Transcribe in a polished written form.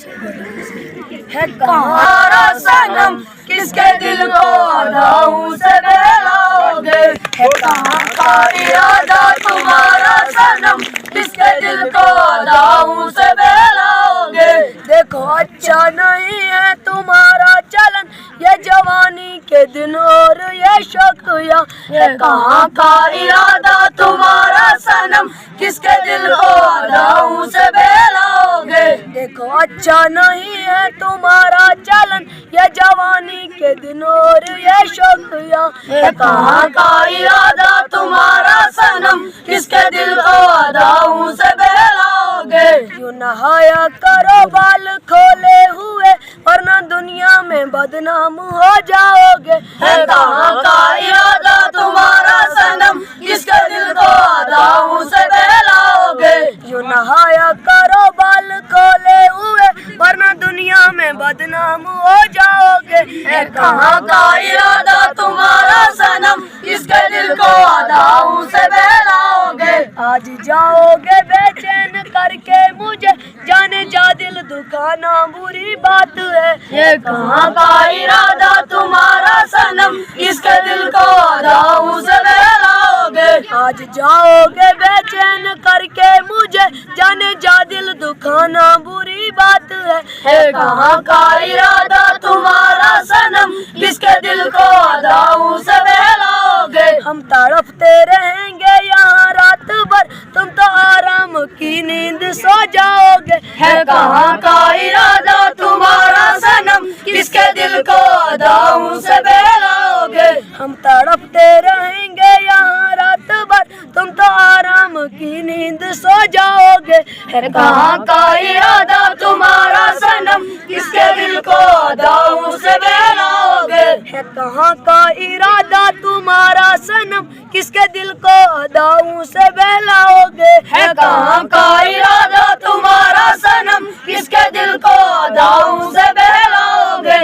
है कहाँ सनम किसके दिल को अदाओं से बहलाओगे, है कहाँ का इरादा तुम्हारा सनम किसके दिल को अदाओं से बहलाओगे। देखो अच्छा नहीं है तुम्हारा चलन, ये जवानी के दिन और ये शौकिया, है कहाँ का इरादा तुम्हारा सनम किसके दिल को अदाओं से बहलाओगे। देखो अच्छा नहीं है तुम्हारा चलन, ये जवानी के दिन और ये शौकिया, है कहाँ का इरादा तुम्हारा सनम किसके दिल को अदाओं से बहलाओगे। यूं नहाया करो बाल खोले हुए वरना दुनिया में बदनाम हो जाओगे, है कहाँ का इरादा तुम्हारा सनम किसके दिल को अदाओं से बहलाओगे। यूं नहाया करो बाल खोले हुए वरना दुनिया में बदनाम हो जाओगे, है कहाँ का इरादा तुम्हारा सनम किसके दिल को अदाओं से बहलाओगे। आज जाओगे बेचैन करके मुझे, जाने जा दिल दुखाना बुरी बात है, ये कहाँ का इरादा तुम्हारा सनम किसके दिल को अदाओं से बहलाओगे। आज जाओगे बेचैन करके मुझे, जाने जा दिल दुखाना बुरी बात है कहाँ का इरादा तुम्हारा सनम किसके दिल को अदाओं से बहलाओगे। हम तड़पते रहेंगे यहाँ रात भर, तुम तो आराम की नींद सो जाओगे, है कहाँ का इरादा तुम्हारा सनम किसके दिल को अदाओं से बहलाओगे। हम तड़पते रहेंगे यहाँ रात भर, तुम तो आराम की नींद सो जाओगे, है कहाँ का इरादा तुम्हारा सनम किसके दिल को अदाओं से बहलाओगे। है कहाँ का इरादा तुम्हारा सनम किसके दिल को अदाओं से बहलाओगे, है कहाँ का इरादा तुम्हारा सनम किसके दिल को अदाओं से बहलाओगे।